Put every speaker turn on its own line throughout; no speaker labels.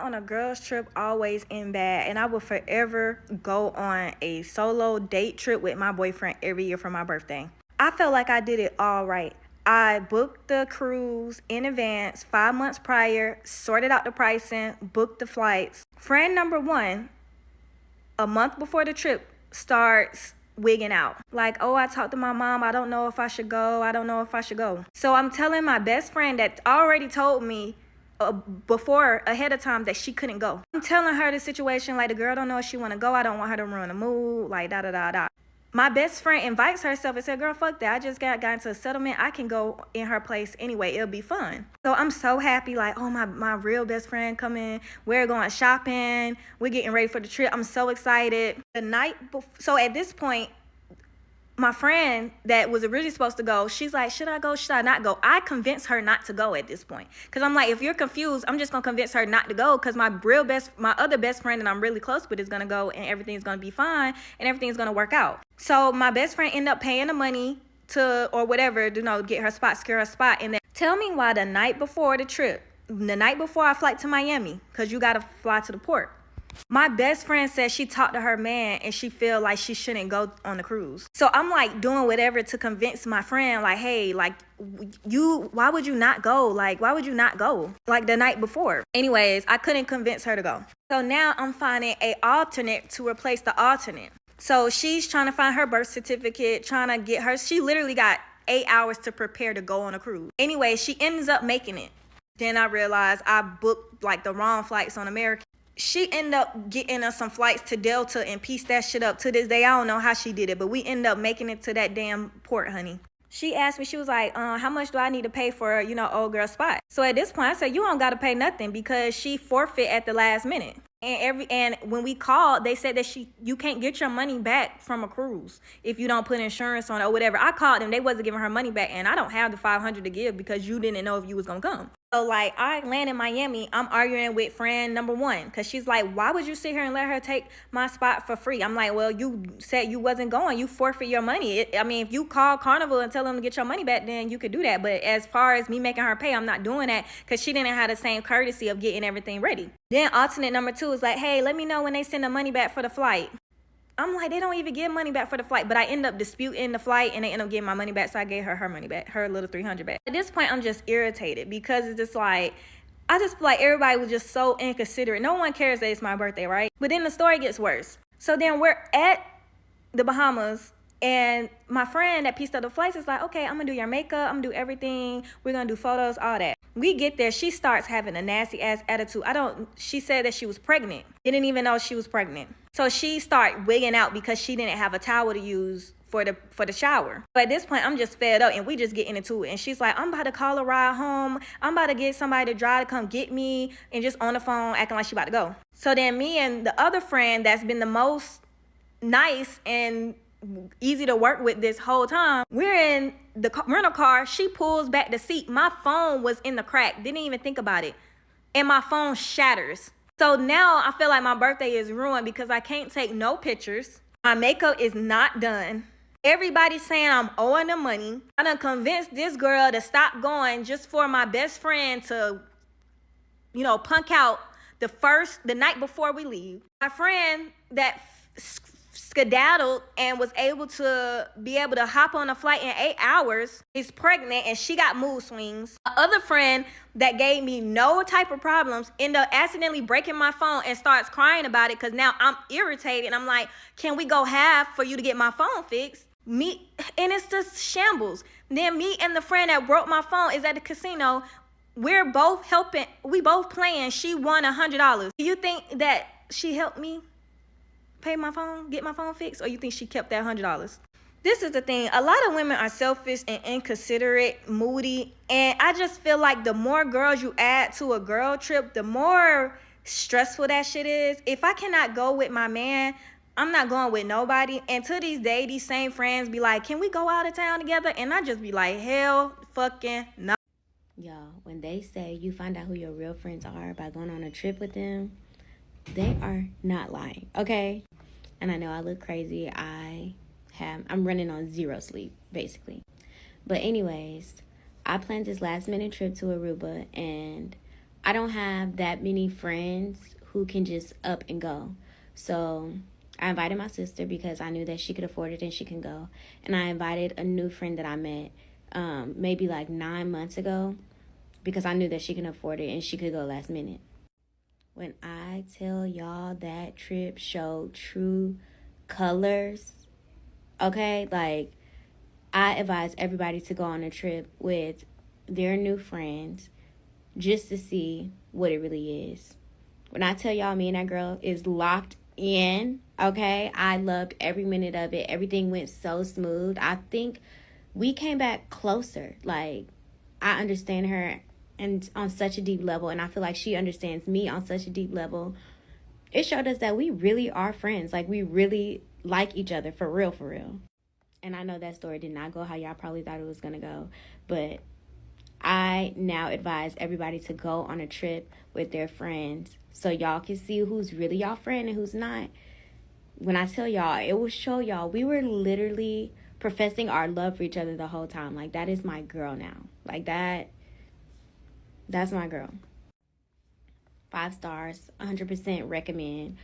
on a girls trip always end bad, and I will forever go on a solo date trip with my boyfriend every year for my birthday. I felt like I did it all right. I booked the cruise in advance 5 months prior, sorted out the pricing, booked the flights. Friend number one, a month before the trip, starts wigging out. Like, oh, I talked to my mom. I don't know if I should go. I don't know if I should go. So I'm telling my best friend that already told me ahead of time that she couldn't go. I'm telling her the situation, like, the girl don't know if she want to go. I don't want her to ruin the mood, like, da-da-da-da. My best friend invites herself and said, girl, fuck that. I just got into a settlement. I can go in her place anyway. It'll be fun. So I'm so happy. Like, oh, my real best friend coming. We're going shopping. We're getting ready for the trip. I'm so excited. The night before, so at this point, my friend that was originally supposed to go, she's like, should I go? Should I not go? I convinced her not to go at this point. Because I'm like, if you're confused, I'm just going to convince her not to go, because my other best friend that I'm really close with is going to go, and everything's going to be fine and everything's going to work out. So my best friend ended up paying the money to, or whatever, get her spot, secure her spot. And then tell me why the night before the trip, the night before I flight to Miami, because you got to fly to the port, my best friend said she talked to her man and she feel like she shouldn't go on the cruise. So I'm like doing whatever to convince my friend, like, hey, like, why would you not go? Like, why would you not go? Like the night before. Anyways, I couldn't convince her to go. So now I'm finding a alternate to replace the alternate. So she's trying to find her birth certificate, trying to get her, she literally got 8 hours to prepare to go on a cruise. Anyway, she ends up making it. Then I realized I booked like the wrong flights on American. She ended up getting us some flights to Delta and pieced that shit up. To this day, I don't know how she did it, but we ended up making it to that damn port, honey. She asked me, she was like, how much do I need to pay for, old girl spot? So at this point, I said, you don't got to pay nothing, because she forfeit at the last minute. And when we called, they said that you can't get your money back from a cruise if you don't put insurance on it or whatever. I called them, they wasn't giving her money back, and I don't have the $500 to give because you didn't know if you was gonna come. So like, I land in Miami, I'm arguing with friend number one, because she's like, why would you sit here and let her take my spot for free? I'm like, well, you said you wasn't going, you forfeit your money. If you call Carnival and tell them to get your money back, then you could do that. But as far as me making her pay, I'm not doing that, because she didn't have the same courtesy of getting everything ready. Then alternate number two is like, hey, let me know when they send the money back for the flight. I'm like, they don't even give money back for the flight. But I end up disputing the flight, and they end up getting my money back. So I gave her money back, her little $300 back. At this point, I'm just irritated, because it's just like, I just feel like everybody was just so inconsiderate. No one cares that it's my birthday, right? But then the story gets worse. So then we're at the Bahamas, and my friend that pieced up the flights is like, okay, I'm gonna do your makeup, I'm gonna do everything, we're gonna do photos, all that. We get there, she starts having a nasty ass attitude. She said that she was pregnant. Didn't even know she was pregnant. So she started wigging out because she didn't have a towel to use for the shower. But at this point, I'm just fed up, and we just getting into it. And she's like, I'm about to call a ride home. I'm about to get somebody to drive to come get me, and just on the phone acting like she about to go. So then me and the other friend that's been the most nice and easy to work with this whole time, we're in the rental car. She pulls back the seat. My phone was in the crack. Didn't even think about it. And my phone shatters. So now I feel like my birthday is ruined, because I can't take no pictures. My makeup is not done. Everybody's saying I'm owing them money. I done convinced this girl to stop going just for my best friend to, punk out the night before we leave. My friend that skedaddled and was able to hop on a flight in 8 hours is pregnant, and she got mood swings. My other friend that gave me no type of problems ended up accidentally breaking my phone and starts crying about it, because now I'm irritated. I'm like, can we go half for you to get my phone fixed? And it's just shambles. Then me and the friend that broke my phone is at the casino. We're both helping. We both playing. She won $100. Do you think that she helped me pay my phone, get my phone fixed, or you think she kept that $100? This is the thing. A lot of women are selfish and inconsiderate, moody, and I just feel like the more girls you add to a girl trip, the more stressful that shit is. If I cannot go with my man, I'm not going with nobody. And to this day, these same friends be like, can we go out of town together? And I just be like, hell fucking no.
Y'all, when they say you find out who your real friends are by going on a trip with them, they are not lying, okay? And I know I look crazy. I'm running on 0 sleep, basically. But anyways, I planned this last minute trip to Aruba, and I don't have that many friends who can just up and go. So I invited my sister because I knew that she could afford it and she can go. And I invited a new friend that I met maybe like 9 months ago because I knew that she can afford it and she could go last minute. When I tell y'all that trip showed true colors, okay? Like, I advise everybody to go on a trip with their new friends just to see what it really is. When I tell y'all, me and that girl is locked in, okay? I loved every minute of it. Everything went so smooth. I think we came back closer. Like, I understand her and on such a deep level, and I feel like she understands me on such a deep level. It showed us that we really are friends. Like, we really like each other, for real, for real. And I know that story did not go how y'all probably thought it was going to go, but I now advise everybody to go on a trip with their friends so y'all can see who's really y'all friend and who's not. When I tell y'all, it will show y'all we were literally professing our love for each other the whole time. Like, that is my girl now. Like, that's my girl. 5 stars, 100% recommend.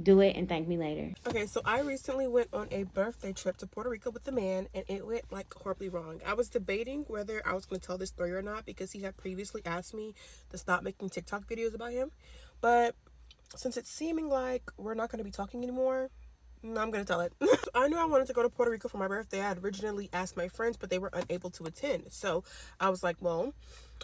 Do it and thank me later.
Okay, so I recently went on a birthday trip to Puerto Rico with a man, and it went like horribly wrong. I was debating whether I was going to tell this story or not because he had previously asked me to stop making TikTok videos about him. But since it's seeming like we're not going to be talking anymore, I'm going to tell it. I knew I wanted to go to Puerto Rico for my birthday. I had originally asked my friends, but they were unable to attend. So I was like, well,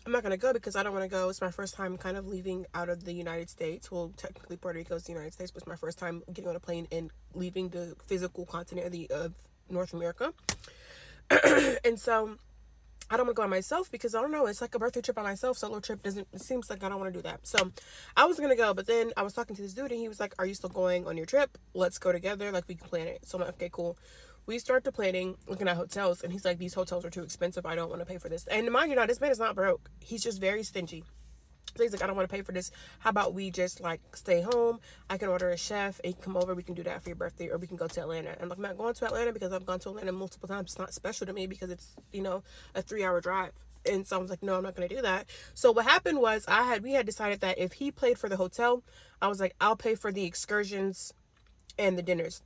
I'm not going to go because I don't want to go. It's my first time kind of leaving out of the United States. Well, technically Puerto Rico is the United States, but it's my first time getting on a plane and leaving the physical continent of North America. And so I don't want to go by myself because I don't know. It's like a birthday trip by myself. Solo trip it seems like I don't want to do that. So I was going to go, but then I was talking to this dude and he was like, are you still going on your trip? Let's go together. Like, we can plan it. So I'm like, okay, cool. We started planning, looking at hotels, and he's like, these hotels are too expensive. I don't want to pay for this. And mind you, now, this man is not broke. He's just very stingy. So he's like, I don't want to pay for this. How about we just, like, stay home? I can order a chef, and he can come over. We can do that for your birthday, or we can go to Atlanta. And, like, I'm not going to Atlanta because I've gone to Atlanta multiple times. It's not special to me because it's, you know, a 3-hour drive. And so I was like, no, I'm not going to do that. So what happened was we had decided that if he paid for the hotel, I was like, I'll pay for the excursions and the dinners.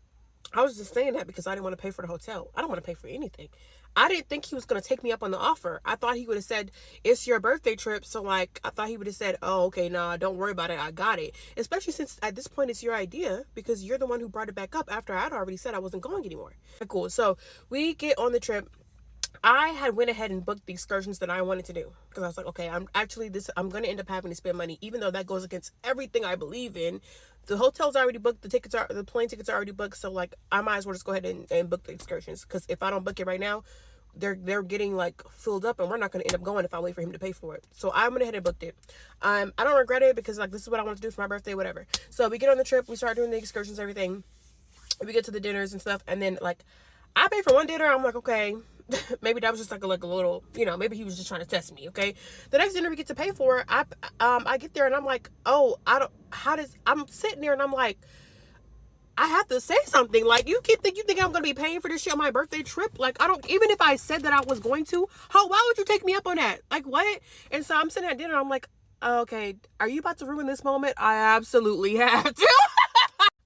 I was just saying that because I didn't want to pay for the hotel. I don't want to pay for anything. I didn't think he was going to take me up on the offer. I thought he would have said, it's your birthday trip. So, like, I thought he would have said, oh, okay, nah, don't worry about it. I got it. Especially since at this point it's your idea because you're the one who brought it back up after I'd already said I wasn't going anymore. Cool. So we get on the trip. I had went ahead and booked the excursions that I wanted to do because I was like, okay, I'm going to end up having to spend money, even though that goes against everything I believe in. The hotel's already booked, the plane tickets are already booked, so like I might as well just go ahead and book the excursions because if I don't book it right now, they're getting like filled up and we're not going to end up going if I wait for him to pay for it. So I went ahead and booked it. I don't regret it because like this is what I want to do for my birthday, whatever. So we get on the trip, we start doing the excursions, everything. We get to the dinners and stuff, and then like I pay for one dinner. I'm like, okay, maybe that was just like a little, you know, maybe he was just trying to test me. Okay. The next dinner we get to pay for, I get there and I'm like, oh, I'm sitting there and I'm like, I have to say something. Like, you think I'm going to be paying for this shit on my birthday trip? Like, even if I said that I was going to, why would you take me up on that? Like, what? And so I'm sitting at dinner. I'm like, okay, are you about to ruin this moment? I absolutely have to.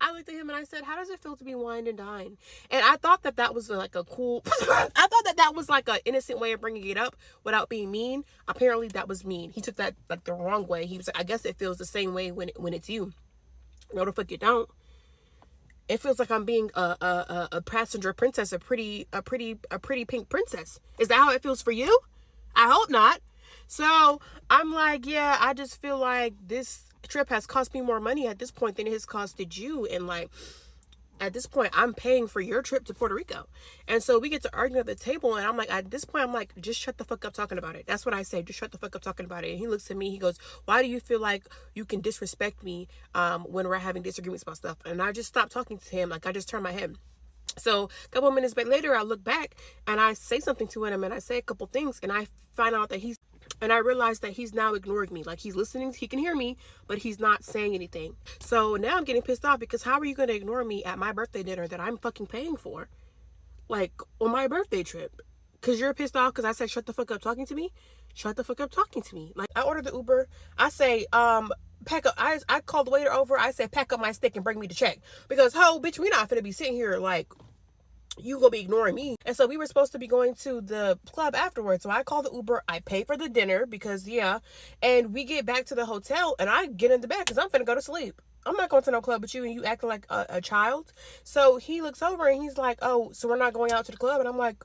I looked at him and I said, how does it feel to be wined and dined? And I thought that was like a cool, I thought that was like an innocent way of bringing it up without being mean. Apparently that was mean. He took that like the wrong way. He was like, I guess it feels the same way when it's you. No, the fuck you don't. It feels like I'm being a passenger princess, a pretty pink princess. Is that how it feels for you? I hope not. So I'm like, yeah, I just feel like this trip has cost me more money at this point than it has costed you. And like, at this point, I'm paying for your trip to Puerto Rico. And so we get to arguing at the table. And I'm like, at this point, I'm like, just shut the fuck up talking about it. That's what I say. Just shut the fuck up talking about it. And he looks at me. He goes, why do you feel like you can disrespect me when we're having disagreements about stuff? And I just stopped talking to him. Like, I just turned my head. So a couple of minutes later, I look back and I say something to him and I say a couple things and I find out that I realize that he's now ignoring me. Like, he's listening, he can hear me, but he's not saying anything. So now I'm getting pissed off because how are you going to ignore me at my birthday dinner that I'm fucking paying for? Like, on my birthday trip? Because you're pissed off because I said shut the fuck up talking to me? shut the fuck up talking to me. Like, I order the Uber. I say, pack up. I call the waiter over. I say, pack up my stick and bring me the check. Because, bitch, we not finna be sitting here like, you gonna be ignoring me. And so we were supposed to be going to the club afterwards. So I call the Uber. I pay for the dinner because, yeah. And we get back to the hotel and I get in the bed because I'm finna go to sleep. I'm not going to no club with you and you acting like a child. So he looks over and he's like, oh, so we're not going out to the club? And I'm like,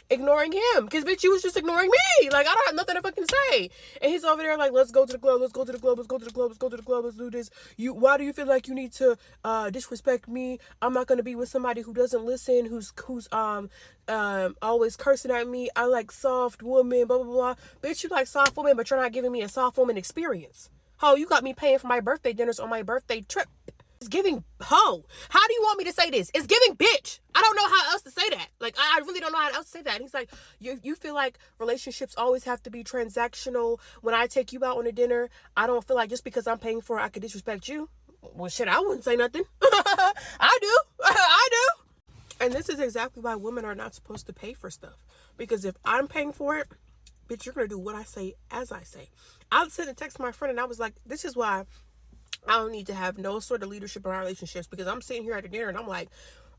ignoring him, because bitch, you was just ignoring me. Like, I don't have nothing to fucking say. And he's over there like, let's go to the club, let's go to the club, let's go to the club, let's go to the club, let's do this. Why do you feel like you need to disrespect me? I'm not gonna be with somebody who doesn't listen, who's always cursing at me. I like soft women, blah blah blah. Bitch, you like soft women, but you're not giving me a soft woman experience. You got me paying for my birthday dinners on my birthday trip. It's giving hoe. How do you want me to say this? It's giving bitch. I don't know how else to say that. Like, I really don't know how else to say that. And he's like, you feel like relationships always have to be transactional. When I take you out on a dinner, I don't feel like just because I'm paying for it, I could disrespect you. Well, shit, I wouldn't say nothing. I do. I do. And this is exactly why women are not supposed to pay for stuff. Because if I'm paying for it, bitch, you're going to do what I say as I say. I sent a text to my friend and I was like, this is why I don't need to have no sort of leadership in our relationships, because I'm sitting here at the dinner and I'm like,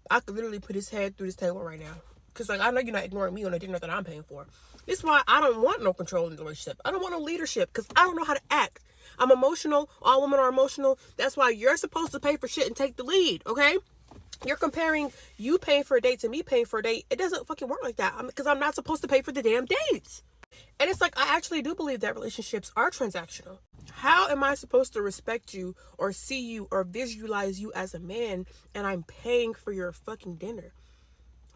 I could literally put his head through this table right now. Because, like, I know you're not ignoring me on a dinner that I'm paying for. This is why I don't want no control in the relationship. I don't want no leadership because I don't know how to act. I'm emotional. All women are emotional. That's why you're supposed to pay for shit and take the lead, okay? You're comparing you paying for a date to me paying for a date. It doesn't fucking work like that, because I'm not supposed to pay for the damn dates. And it's like, I actually do believe that relationships are transactional. How am I supposed to respect you or see you or visualize you as a man and I'm paying for your fucking dinner?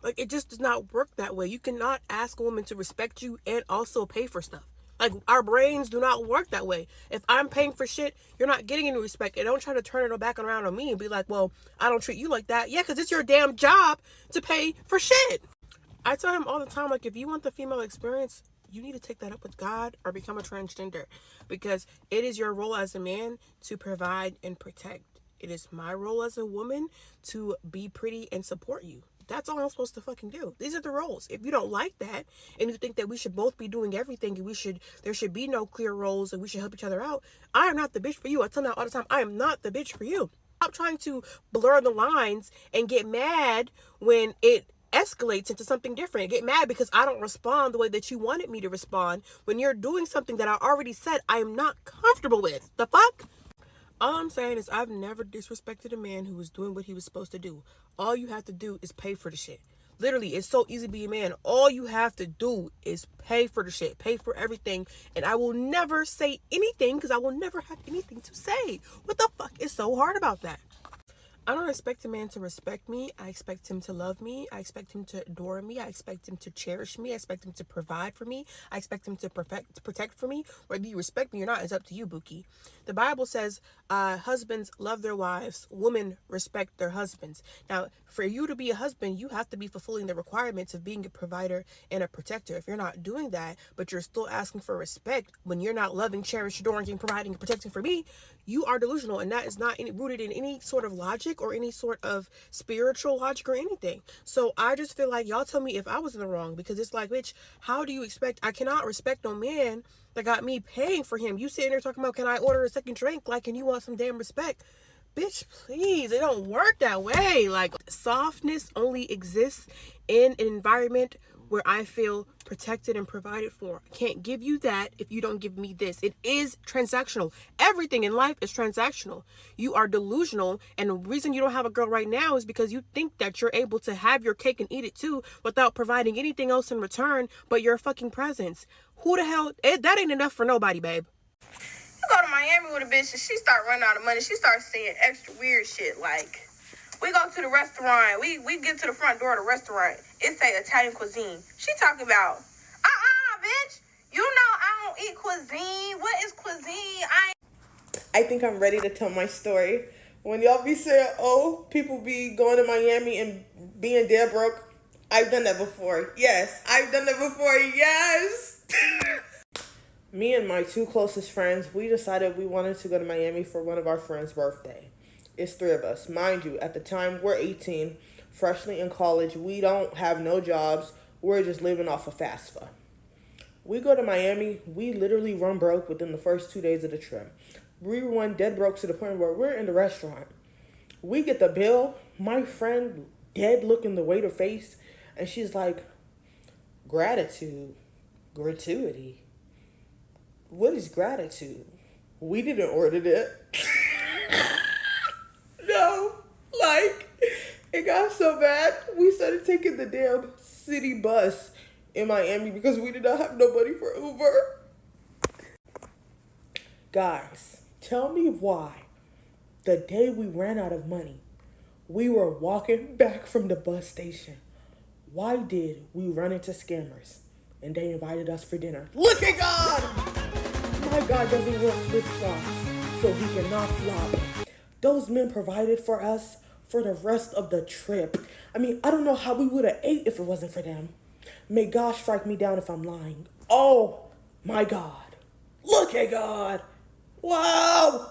Like, it just does not work that way. You cannot ask a woman to respect you and also pay for stuff. Like, our brains do not work that way. If I'm paying for shit, you're not getting any respect. And don't try to turn it back around on me and be like, well, I don't treat you like that. Yeah, because it's your damn job to pay for shit. I tell him all the time, like, if you want the female experience, you need to take that up with God or become a transgender, because it is your role as a man to provide and protect. It is my role as a woman to be pretty and support you. That's all I'm supposed to fucking do. These are the roles. If you don't like that and you think that we should both be doing everything and there should be no clear roles and we should help each other out, I am not the bitch for you. I tell them all the time, I am not the bitch for you. Stop trying to blur the lines and get mad when it escalates into something different. Get mad because I don't respond the way that you wanted me to respond when you're doing something that I already said I am not comfortable with. The fuck? All I'm saying is I've never disrespected a man who was doing what he was supposed to do. All you have to do is pay for the shit. Literally, it's so easy to be a man. All you have to do is pay for the shit. Pay for everything. And I will never say anything because I will never have anything to say. What the fuck is so hard about that? I don't expect a man to respect me. I expect him to love me. I expect him to adore me. I expect him to cherish me. I expect him to provide for me. I expect him to protect for me. Whether you respect me or not is up to you, Buki. The Bible says husbands love their wives. Women respect their husbands. Now, for you to be a husband, you have to be fulfilling the requirements of being a provider and a protector. If you're not doing that, but you're still asking for respect when you're not loving, cherishing, adoring, providing, and protecting for me, you are delusional, and that is not rooted in any sort of logic or any sort of spiritual logic or anything. So I just feel like y'all tell me if I was in the wrong, because it's like, bitch, how do you expect? I cannot respect no man that got me paying for him. You sitting there talking about, can I order a second drink? Like, and you want some damn respect? Bitch, please, it don't work that way. Like, softness only exists in an environment where I feel protected and provided for. I can't give you that if you don't give me this. It is transactional. Everything in life is transactional. You are delusional, and the reason you don't have a girl right now is because you think that you're able to have your cake and eat it too without providing anything else in return but your fucking presence. Who the hell? That ain't enough for nobody, babe.
You go to Miami with a bitch and she start running out of money. She starts saying extra weird shit like, we go to the restaurant. We get to the front door of the restaurant. It say Italian cuisine. She talking about, bitch. You know I don't eat cuisine. What is cuisine?
I think I'm ready to tell my story. When y'all be saying, oh, people be going to Miami and being dead broke, I've done that before. Yes, I've done that before. Yes. Me and my two closest friends, we decided we wanted to go to Miami for one of our friends' birthday. It's 3 of us. Mind you, at the time, we're 18, freshly in college. We don't have no jobs. We're just living off of FAFSA. We go to Miami. We literally run broke within the first 2 days of the trip. We run dead broke to the point where we're in the restaurant. We get the bill. My friend dead looking the waiter face, and she's like, gratitude, gratuity. What is gratitude? We didn't order it. No, like, it got so bad, we started taking the damn city bus in Miami because we did not have nobody for Uber. Guys, tell me why the day we ran out of money, we were walking back from the bus station. Why did we run into scammers and they invited us for dinner? Look at God! My God doesn't wear flip-flops, so he cannot flop. Those men provided for us for the rest of the trip. I mean, I don't know how we would have ate if it wasn't for them. May God strike me down if I'm lying. Oh, my God. Look at God. Wow.